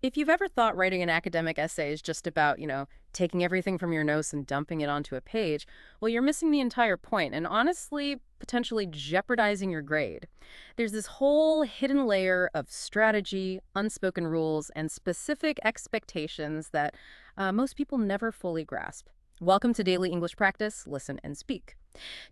If you've ever thought writing an academic essay is just about, taking everything from your notes and dumping it onto a page, well, you're missing the entire point and honestly, potentially jeopardizing your grade. There's this whole hidden layer of strategy, unspoken rules, and specific expectations that most people never fully grasp. Welcome to Daily English Practice, Listen and Speak.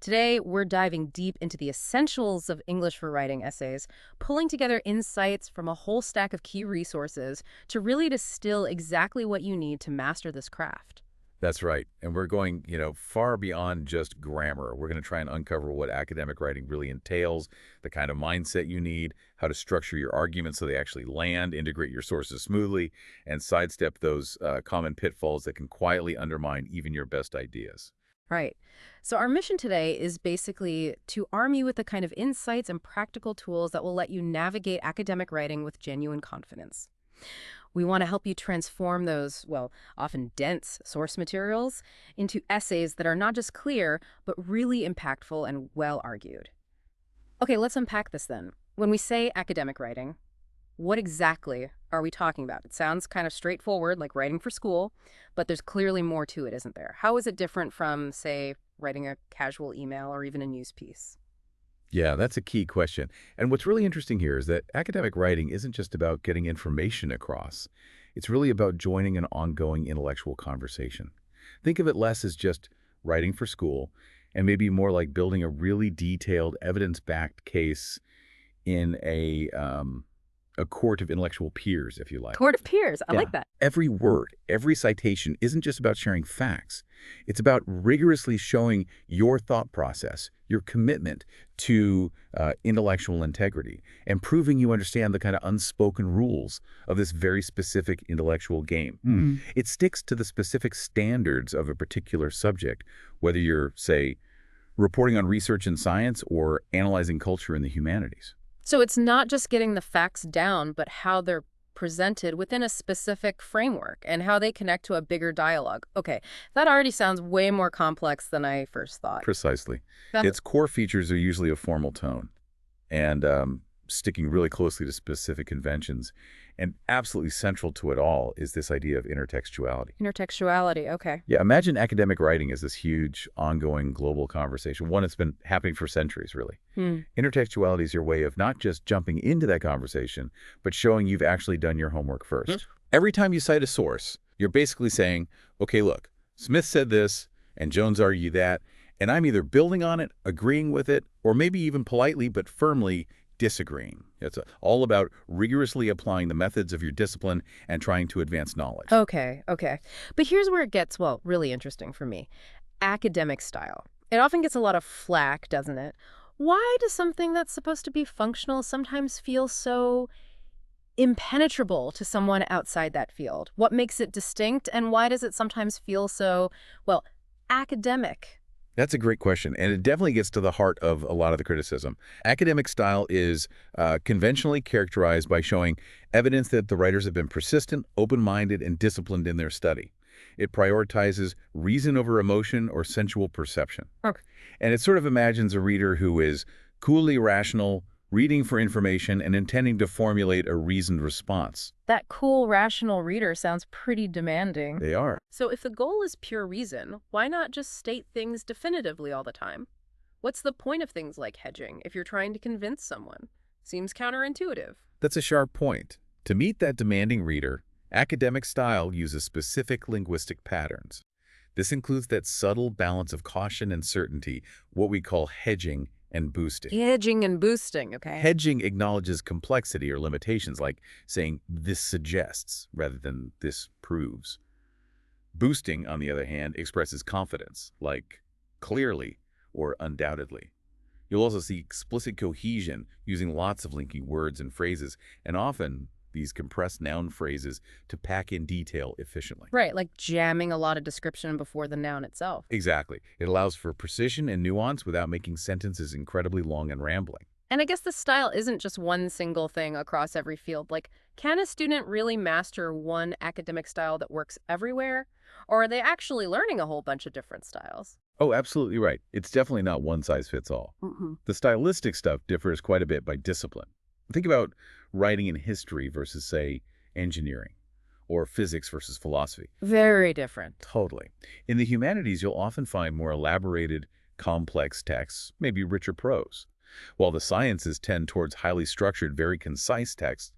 Today, we're diving deep into the essentials of English for writing essays, pulling together insights from a whole stack of key resources to really distill exactly what you need to master this craft. That's right. And we're going, far beyond just grammar. We're going to try and uncover what academic writing really entails, the kind of mindset you need, how to structure your arguments so they actually land, integrate your sources smoothly, and sidestep those common pitfalls that can quietly undermine even your best ideas. Right. So our mission today is basically to arm you with the kind of insights and practical tools that will let you navigate academic writing with genuine confidence. We want to help you transform those, well, often dense source materials into essays that are not just clear, but really impactful and well argued. Okay, let's unpack this then. When we say academic writing, what exactly are we talking about? It sounds kind of straightforward, like writing for school, but there's clearly more to it, isn't there? How is it different from, say, writing a casual email or even a news piece? Yeah, that's a key question. And what's really interesting here is that academic writing isn't just about getting information across. It's really about joining an ongoing intellectual conversation. Think of it less as just writing for school and maybe more like building a really detailed, evidence-backed case in a court of intellectual peers, if you like. Court of peers. I Yeah. like that. Every word, every citation isn't just about sharing facts. It's about rigorously showing your thought process, your commitment to intellectual integrity, and proving you understand the kind of unspoken rules of this very specific intellectual game. It sticks to the specific standards of a particular subject, whether you're, say, reporting on research in science or analyzing culture in the humanities. So it's not just getting the facts down, but how they're presented within a specific framework and how they connect to a bigger dialogue. Okay, that already sounds way more complex than I first thought. Precisely. That- Its core features are usually a formal tone and sticking really closely to specific conventions. And absolutely central to it all is this idea of intertextuality. Intertextuality, okay. Yeah, imagine academic writing as this huge, ongoing global conversation, one that's been happening for centuries, really. Hmm. Intertextuality is your way of not just jumping into that conversation, but showing you've actually done your homework first. Every time you cite a source, you're basically saying, okay, look, Smith said this, and Jones argued that, and I'm either building on it, agreeing with it, or maybe even politely but firmly disagreeing. It's all about rigorously applying the methods of your discipline and trying to advance knowledge. Okay, okay. But here's where it gets, well, really interesting for me. Academic style. It often gets a lot of flack, doesn't it? Why does something that's supposed to be functional sometimes feel so impenetrable to someone outside that field? What makes it distinct, and why does it sometimes feel so, well, academic? That's a great question, and it definitely gets to the heart of a lot of the criticism. Academic style is conventionally characterized by showing evidence that the writers have been persistent, open-minded, and disciplined in their study. It prioritizes reason over emotion or sensual perception. Okay. And it sort of imagines a reader who is coolly rational, reading for information, and intending to formulate a reasoned response. That cool, rational reader sounds pretty demanding. They are. So if the goal is pure reason, why not just state things definitively all the time? What's the point of things like hedging if you're trying to convince someone? Seems counterintuitive. That's a sharp point. To meet that demanding reader, academic style uses specific linguistic patterns. This includes that subtle balance of caution and certainty, what we call hedging and boosting. Hedging and boosting, okay. Hedging acknowledges complexity or limitations, like saying this suggests rather than this proves. Boosting, on the other hand, expresses confidence, like clearly or undoubtedly. You'll also see explicit cohesion using lots of linking words and phrases, and often these compressed noun phrases to pack in detail efficiently. Right, like jamming a lot of description before the noun itself. Exactly. It allows for precision and nuance without making sentences incredibly long and rambling. And I guess the style isn't just one single thing across every field. Like, can a student really master one academic style that works everywhere? Or are they actually learning a whole bunch of different styles? Oh, absolutely right. It's definitely not one size fits all. The stylistic stuff differs quite a bit by discipline. Think about writing in history versus, say, engineering. or physics versus philosophy. Very different. Totally. In the humanities, you'll often find more elaborated, complex texts, maybe richer prose. While the sciences tend towards highly structured, very concise texts,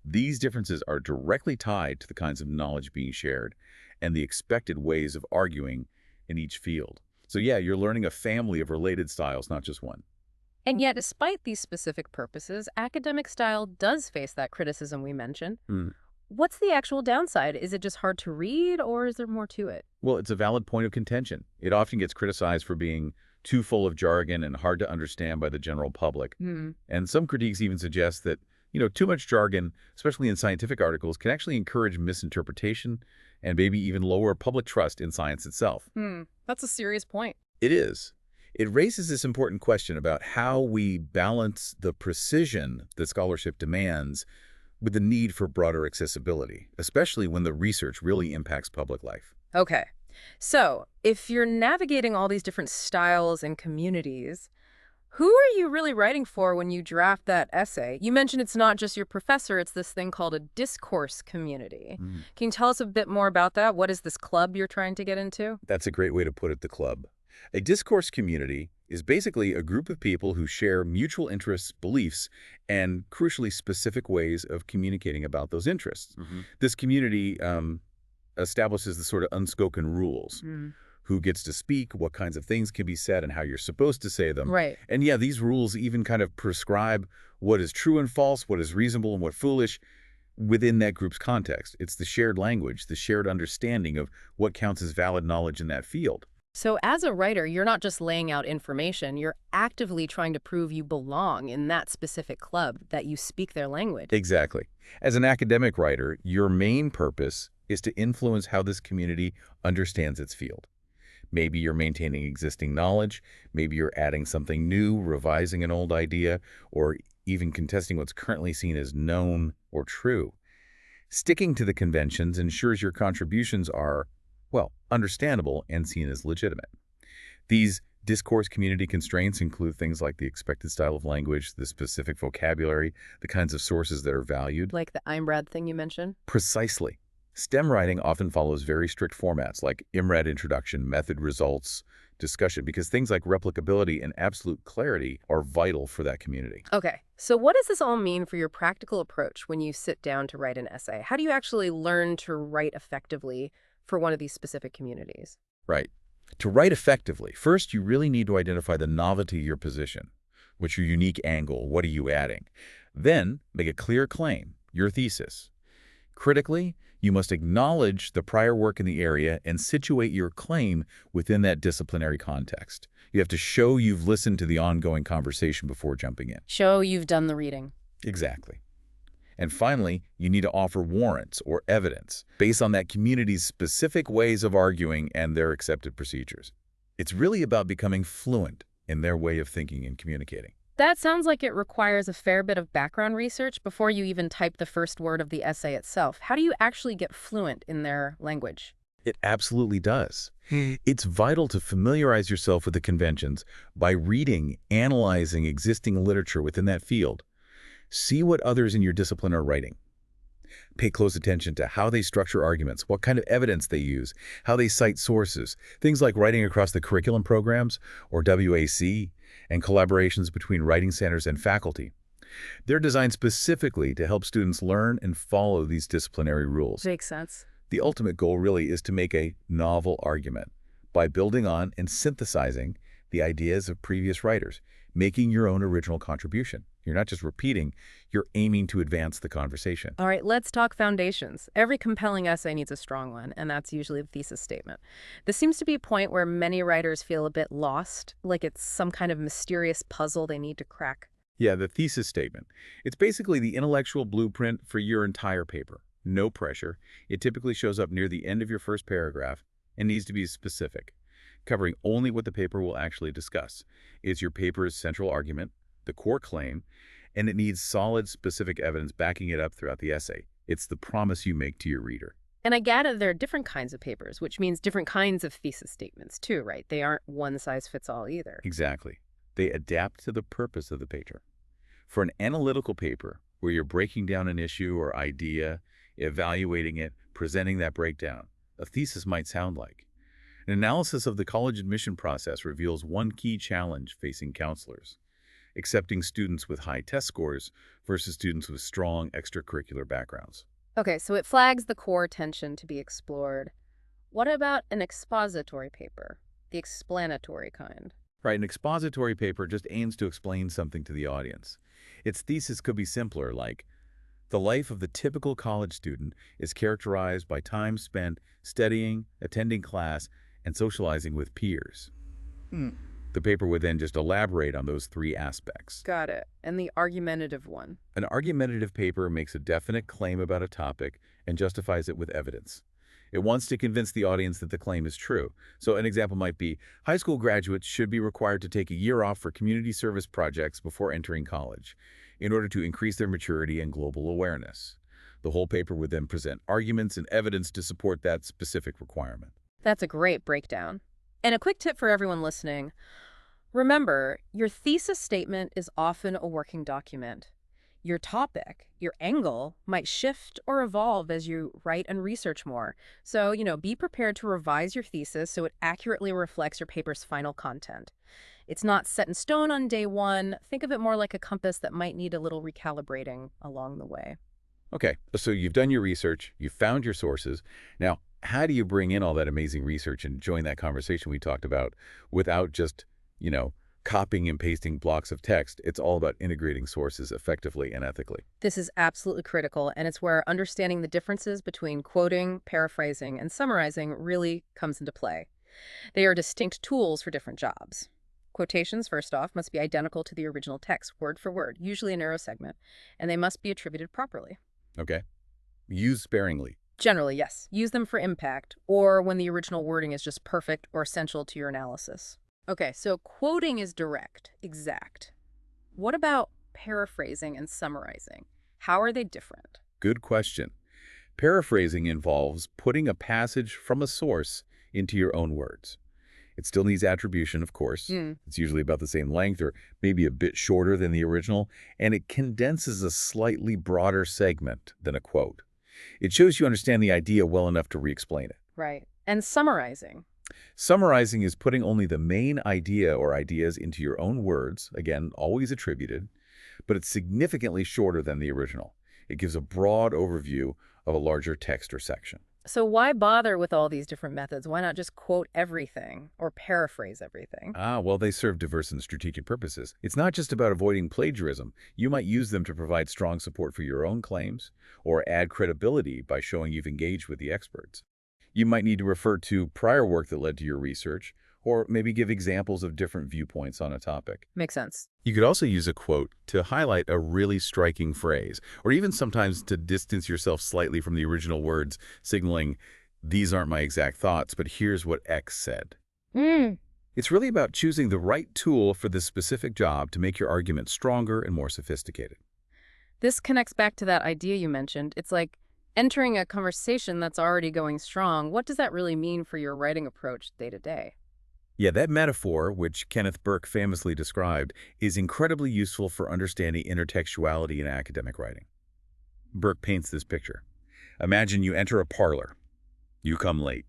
these differences are directly tied to the kinds of knowledge being shared and the expected ways of arguing in each field. So yeah, you're learning a family of related styles, not just one. And yet, despite these specific purposes, academic style does face that criticism we mentioned. Hmm. What's the actual downside? Is it just hard to read, or is there more to it? Well, it's a valid point of contention. It often gets criticized for being too full of jargon and hard to understand by the general public. Hmm. And some critiques even suggest that, too much jargon, especially in scientific articles, can actually encourage misinterpretation and maybe even lower public trust in science itself. That's a serious point. It is. It raises this important question about how we balance the precision that scholarship demands with the need for broader accessibility, especially when the research really impacts public life. Okay. So, if you're navigating all these different styles and communities, who are you really writing for when you draft that essay? You mentioned it's not just your professor, it's this thing called a discourse community. Mm. Can you tell us a bit more about that? What is this club you're trying to get into? That's a great way to put it, the club. A discourse community is basically a group of people who share mutual interests, beliefs, and crucially specific ways of communicating about those interests. This community establishes the sort of unspoken rules. Mm. Who gets to speak, what kinds of things can be said, and how you're supposed to say them. Right. And yeah, these rules even kind of prescribe what is true and false, what is reasonable and what foolish within that group's context. It's the shared language, the shared understanding of what counts as valid knowledge in that field. So as a writer, you're not just laying out information, you're actively trying to prove you belong in that specific club, that you speak their language. Exactly. As an academic writer, your main purpose is to influence how this community understands its field. Maybe you're maintaining existing knowledge, maybe you're adding something new, revising an old idea, or even contesting what's currently seen as known or true. Sticking to the conventions ensures your contributions are, well, understandable and seen as legitimate. These discourse community constraints include things like the expected style of language, the specific vocabulary, the kinds of sources that are valued. Like the IMRAD thing you mentioned? Precisely. STEM writing often follows very strict formats like IMRAD introduction, method results, discussion, because things like replicability and absolute clarity are vital for that community. Okay, so what does this all mean for your practical approach when you sit down to write an essay? How do you actually learn to write effectively for one of these specific communities? Right. To write effectively, first you really need to identify the novelty of your position. What's your unique angle? What are you adding? Then make a clear claim, your thesis. Critically, you must acknowledge the prior work in the area and situate your claim within that disciplinary context. You have to show you've listened to the ongoing conversation before jumping in. Show you've done the reading. Exactly. And finally, you need to offer warrants or evidence based on that community's specific ways of arguing and their accepted procedures. It's really about becoming fluent in their way of thinking and communicating. That sounds like it requires a fair bit of background research before you even type the first word of the essay itself. How do you actually get fluent in their language? It absolutely does. It's vital to familiarize yourself with the conventions by reading, analyzing existing literature within that field. See what others in your discipline are writing. Pay close attention to how they structure arguments, what kind of evidence they use, how they cite sources, things like writing across the curriculum programs, or WAC, and collaborations between writing centers and faculty. They're designed specifically to help students learn and follow these disciplinary rules. Makes sense. The ultimate goal really is to make a novel argument by building on and synthesizing the ideas of previous writers, making your own original contribution. You're not just repeating, you're aiming to advance the conversation. All right, let's talk foundations. Every compelling essay needs a strong one, and that's usually the thesis statement. This seems to be a point where many writers feel a bit lost, like it's some kind of mysterious puzzle they need to crack. Yeah, the thesis statement. It's basically the intellectual blueprint for your entire paper. No pressure. It typically shows up near the end of your first paragraph and needs to be specific, covering only what the paper will actually discuss. It's your paper's central argument, the core claim, and it needs solid, specific evidence backing it up throughout the essay. It's the promise you make to your reader. And I gather there are different kinds of papers, which means different kinds of thesis statements too, right? They aren't one size fits all either. Exactly. They adapt to the purpose of the paper. For an analytical paper, where you're breaking down an issue or idea, evaluating it, presenting that breakdown, a thesis might sound like. An analysis of the college admission process reveals one key challenge facing counselors: accepting students with high test scores versus students with strong extracurricular backgrounds. Okay, so it flags the core tension to be explored. What about an expository paper, the explanatory kind? Right, an expository paper just aims to explain something to the audience. Its thesis could be simpler, like, the life of the typical college student is characterized by time spent studying, attending class, and socializing with peers. Hmm. The paper would then just elaborate on those three aspects. Got it. And the argumentative one. An argumentative paper makes a definite claim about a topic and justifies it with evidence. It wants to convince the audience that the claim is true. So an example might be, high school graduates should be required to take a year off for community service projects before entering college, in order to increase their maturity and global awareness. The whole paper would then present arguments and evidence to support that specific requirement. That's a great breakdown. And a quick tip for everyone listening. Remember, your thesis statement is often a working document. Your topic, your angle, might shift or evolve as you write and research more. So, be prepared to revise your thesis so it accurately reflects your paper's final content. It's not set in stone on day one. Think of it more like a compass that might need a little recalibrating along the way. Okay, so you've done your research, you've found your sources. Now, how do you bring in all that amazing research and join that conversation we talked about without just, copying and pasting blocks of text? It's all about integrating sources effectively and ethically. This is absolutely critical, and it's where understanding the differences between quoting, paraphrasing, and summarizing really comes into play. They are distinct tools for different jobs. Quotations, first off, must be identical to the original text, word for word, usually a narrow segment, and they must be attributed properly. Okay? Use sparingly. Generally, yes. Use them for impact, or when the original wording is just perfect or essential to your analysis. Okay, so quoting is direct, exact. What about paraphrasing and summarizing? How are they different? Good question. Paraphrasing involves putting a passage from a source into your own words. It still needs attribution, of course. Hmm. It's usually about the same length or maybe a bit shorter than the original, and it condenses a slightly broader segment than a quote. It shows you understand the idea well enough to re-explain it. Right. And summarizing. Summarizing is putting only the main idea or ideas into your own words, again, always attributed, but it's significantly shorter than the original. It gives a broad overview of a larger text or section. So why bother with all these different methods? Why not just quote everything or paraphrase everything? Well, they serve diverse and strategic purposes. It's not just about avoiding plagiarism. You might use them to provide strong support for your own claims or add credibility by showing you've engaged with the experts. You might need to refer to prior work that led to your research, or maybe give examples of different viewpoints on a topic. Makes sense. You could also use a quote to highlight a really striking phrase, or even sometimes to distance yourself slightly from the original words, signaling, these aren't my exact thoughts, but here's what X said. It's really about choosing the right tool for this specific job to make your argument stronger and more sophisticated. This connects back to that idea you mentioned. It's like entering a conversation that's already going strong. What does that really mean for your writing approach day to day? Yeah, that metaphor, which Kenneth Burke famously described, is incredibly useful for understanding intertextuality in academic writing. Burke paints this picture. Imagine you enter a parlor. You come late.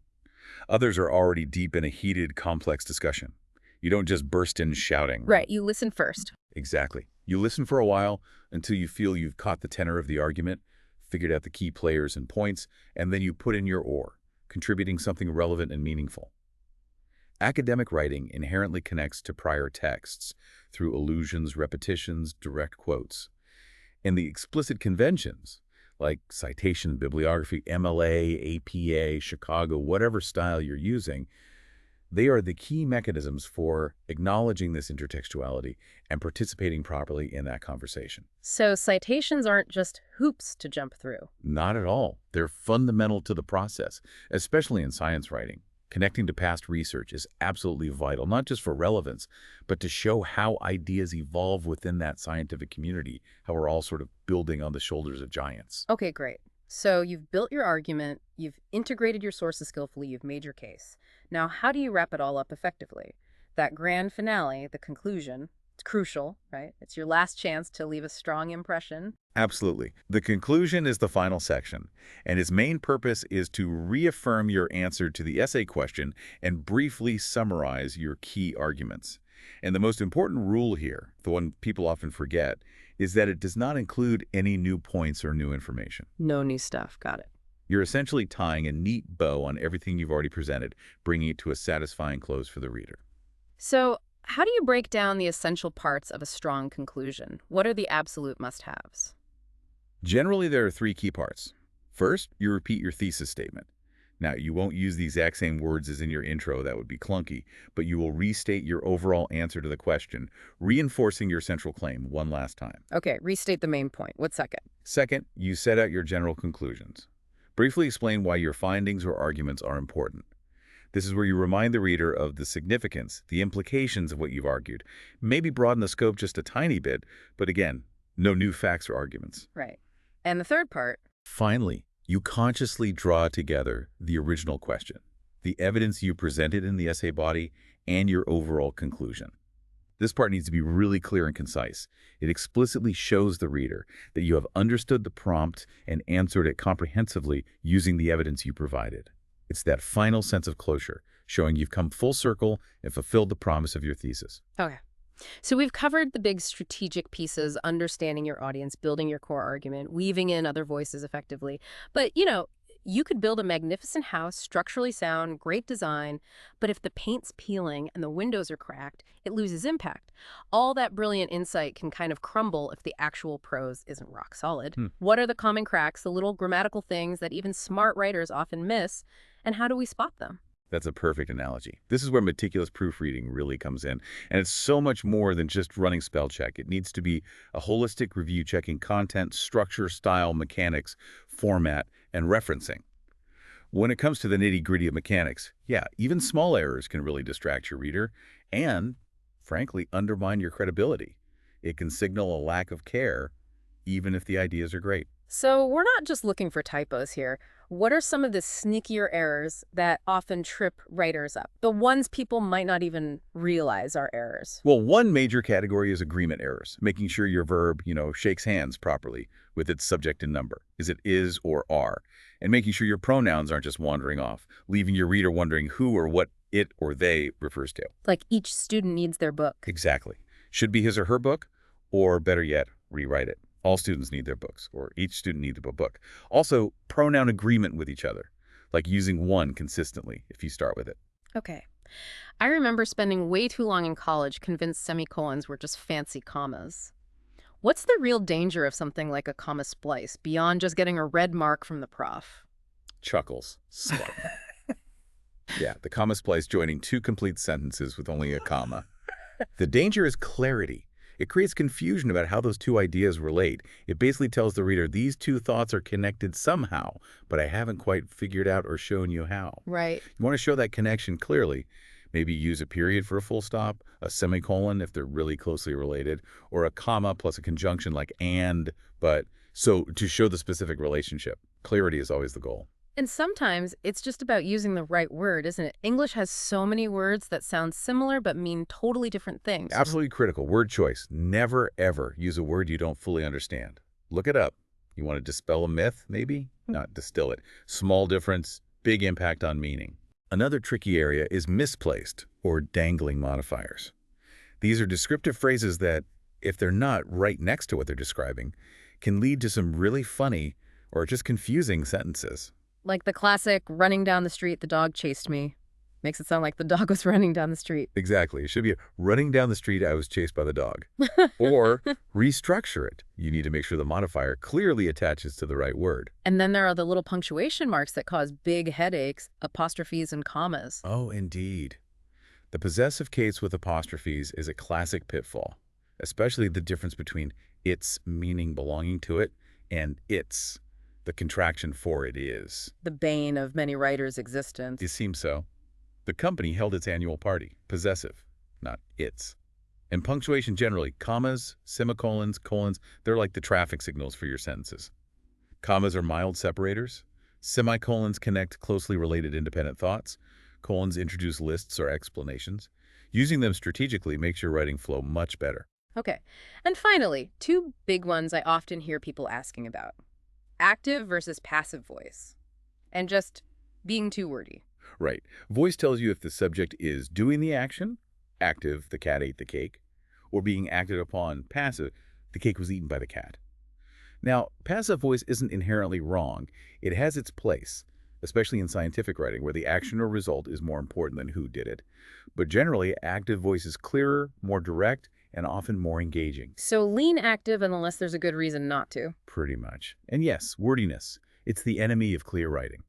Others are already deep in a heated, complex discussion. You don't just burst in shouting. Right, you listen first. Exactly. You listen for a while until you feel you've caught the tenor of the argument, figured out the key players and points, and then you put in your oar, contributing something relevant and meaningful. Academic writing inherently connects to prior texts through allusions, repetitions, direct quotes. And the explicit conventions, like citation, bibliography, MLA, APA, Chicago, whatever style you're using, they are the key mechanisms for acknowledging this intertextuality and participating properly in that conversation. So citations aren't just hoops to jump through. Not at all. They're fundamental to the process, especially in science writing. Connecting to past research is absolutely vital, not just for relevance, but to show how ideas evolve within that scientific community, how we're all sort of building on the shoulders of giants. Okay, great. So you've built your argument, you've integrated your sources skillfully, you've made your case. Now, how do you wrap it all up effectively? That grand finale, the conclusion, It's crucial, right? It's your last chance to leave a strong impression. Absolutely. The conclusion is the final section, and its main purpose is to reaffirm your answer to the essay question and briefly summarize your key arguments. And the most important rule here, the one people often forget, is that it does not include any new points or new information. No new stuff. Got it. You're essentially tying a neat bow on everything you've already presented, bringing it to a satisfying close for the reader. So, how do you break down the essential parts of a strong conclusion? What are the absolute must-haves? Generally, there are three key parts. First, you repeat your thesis statement. Now, you won't use the exact same words as in your intro, that would be clunky, but you will restate your overall answer to the question, reinforcing your central claim one last time. Okay, restate the main point. What's second? Second, you set out your general conclusions. Briefly explain why your findings or arguments are important. This is where you remind the reader of the significance, the implications of what you've argued. Maybe broaden the scope just a tiny bit, but again, no new facts or arguments. Right. And the third part? Finally, you consciously draw together the original question, the evidence you presented in the essay body, and your overall conclusion. This part needs to be really clear and concise. It explicitly shows the reader that you have understood the prompt and answered it comprehensively using the evidence you provided. It's that final sense of closure, showing you've come full circle and fulfilled the promise of your thesis. Okay. So we've covered the big strategic pieces, understanding your audience, building your core argument, weaving in other voices effectively. But, you could build a magnificent house, structurally sound, great design, but if the paint's peeling and the windows are cracked, it loses impact. All that brilliant insight can kind of crumble if the actual prose isn't rock solid. What are the common cracks, the little grammatical things that even smart writers often miss, and how do we spot them? That's a perfect analogy. This is where meticulous proofreading really comes in. And it's so much more than just running spell check. It needs to be a holistic review checking content, structure, style, mechanics, format, and referencing. When it comes to the nitty-gritty of mechanics, yeah, even small errors can really distract your reader and, frankly, undermine your credibility. It can signal a lack of care, even if the ideas are great. So we're not just looking for typos here. What are some of the sneakier errors that often trip writers up? The ones people might not even realize are errors. Well, one major category is agreement errors, making sure your verb, shakes hands properly with its subject and number. Is it is or are? And making sure your pronouns aren't just wandering off, leaving your reader wondering who or what it or they refers to. Like each student needs their book. Exactly. Should be his or her book, or better yet, rewrite it. All students need their books, or each student needs a book. Also, pronoun agreement with each other, like using one consistently if you start with it. Okay. I remember spending way too long in college convinced semicolons were just fancy commas. What's the real danger of something like a comma splice, beyond just getting a red mark from the prof? Chuckles. Smart. Yeah, the comma splice joining two complete sentences with only a comma. The danger is clarity. It creates confusion about how those two ideas relate. It basically tells the reader, these two thoughts are connected somehow, but I haven't quite figured out or shown you how. Right. You want to show that connection clearly. Maybe use a period for a full stop, a semicolon if they're really closely related, or a comma plus a conjunction like and, but, so to show the specific relationship. Clarity is always the goal. And sometimes it's just about using the right word, isn't it? English has so many words that sound similar but mean totally different things. Absolutely critical. Word choice. Never, ever use a word you don't fully understand. Look it up. You want to dispel a myth, maybe? Not distill it. Small difference, big impact on meaning. Another tricky area is misplaced or dangling modifiers. These are descriptive phrases that, if they're not right next to what they're describing, can lead to some really funny or just confusing sentences. Like the classic, running down the street, the dog chased me. Makes it sound like the dog was running down the street. Exactly. It should be running down the street, I was chased by the dog. Or restructure it. You need to make sure the modifier clearly attaches to the right word. And then there are the little punctuation marks that cause big headaches, apostrophes and commas. Oh, indeed. The possessive case with apostrophes is a classic pitfall, especially the difference between its meaning belonging to it and its, the contraction for it is. The bane of many writers' existence. It seems so. The company held its annual party, possessive, not its. And punctuation generally, commas, semicolons, colons, they're like the traffic signals for your sentences. Commas are mild separators. Semicolons connect closely related independent thoughts. Colons introduce lists or explanations. Using them strategically makes your writing flow much better. Okay. And finally, two big ones I often hear people asking about: active versus passive voice, and just being too wordy. Right. Voice tells you if the subject is doing the action, active, the cat ate the cake, or being acted upon, passive, the cake was eaten by the cat. Now, passive voice isn't inherently wrong. It has its place, especially in scientific writing where the action or result is more important than who did it. But generally, active voice is clearer, more direct, and often more engaging. So lean active unless there's a good reason not to. Pretty much. And yes, wordiness. It's the enemy of clear writing.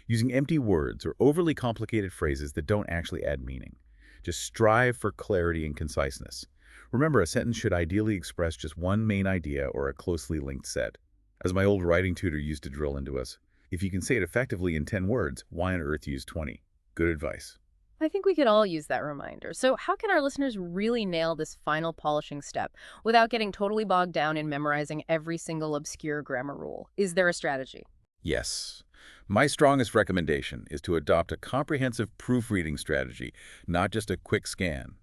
Using empty words or overly complicated phrases that don't actually add meaning. Just strive for clarity and conciseness. Remember, a sentence should ideally express just one main idea or a closely linked set. As my old writing tutor used to drill into us, if you can say it effectively in 10 words, why on earth use 20? Good advice. I think we could all use that reminder. So how can our listeners really nail this final polishing step without getting totally bogged down in memorizing every single obscure grammar rule? Is there a strategy? Yes. My strongest recommendation is to adopt a comprehensive proofreading strategy, not just a quick scan.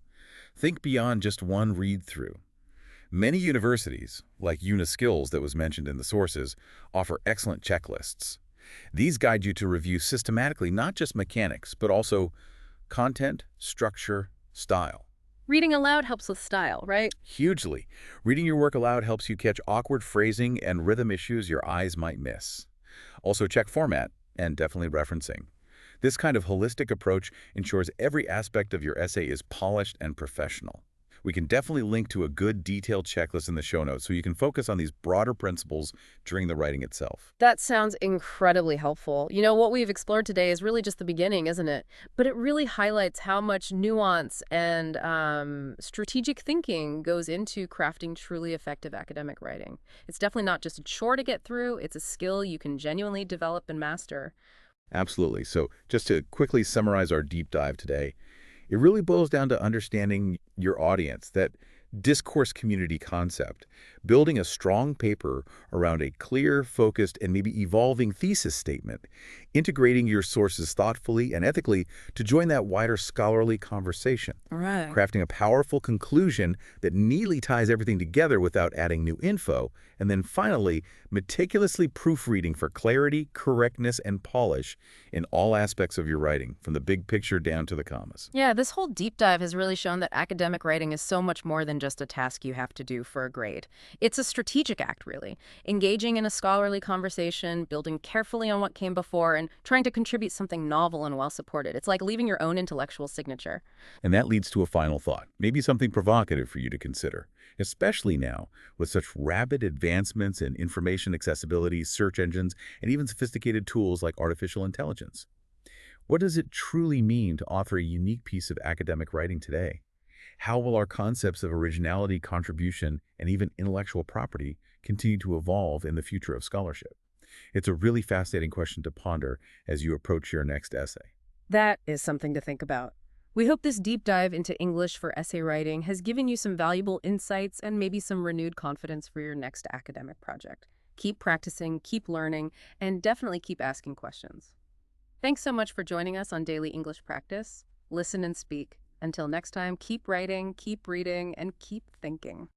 Think beyond just one read-through. Many universities, like Uniskills that was mentioned in the sources, offer excellent checklists. These guide you to review systematically not just mechanics, but also content, structure, style. Reading aloud helps with style, right? Hugely. Reading your work aloud helps you catch awkward phrasing and rhythm issues your eyes might miss. Also check format and definitely referencing. This kind of holistic approach ensures every aspect of your essay is polished and professional. We can definitely link to a good detailed checklist in the show notes so you can focus on these broader principles during the writing itself. That sounds incredibly helpful. You know, what we've explored today is really just the beginning, isn't it? But it really highlights how much nuance and strategic thinking goes into crafting truly effective academic writing. It's definitely not just a chore to get through, it's a skill you can genuinely develop and master. Absolutely. So just to quickly summarize our deep dive today, it really boils down to understanding your audience, that discourse community concept, building a strong paper around a clear, focused, and maybe evolving thesis statement, integrating your sources thoughtfully and ethically to join that wider scholarly conversation, Right. crafting a powerful conclusion that neatly ties everything together without adding new info, and then finally, meticulously proofreading for clarity, correctness, and polish in all aspects of your writing, from the big picture down to the commas. Yeah, this whole deep dive has really shown that academic writing is so much more than just a task you have to do for a grade. It's a strategic act, really. Engaging in a scholarly conversation, building carefully on what came before, and trying to contribute something novel and well supported. It's like leaving your own intellectual signature. And that leads to a final thought, maybe something provocative for you to consider, especially now with such rapid advancements in information accessibility, search engines, and even sophisticated tools like artificial intelligence. What does it truly mean to author a unique piece of academic writing today? How will our concepts of originality, contribution, and even intellectual property continue to evolve in the future of scholarship? It's a really fascinating question to ponder as you approach your next essay. That is something to think about. We hope this deep dive into English for essay writing has given you some valuable insights and maybe some renewed confidence for your next academic project. Keep practicing, keep learning, and definitely keep asking questions. Thanks so much for joining us on Daily English Practice. Listen and speak. Until next time, keep writing, keep reading, and keep thinking.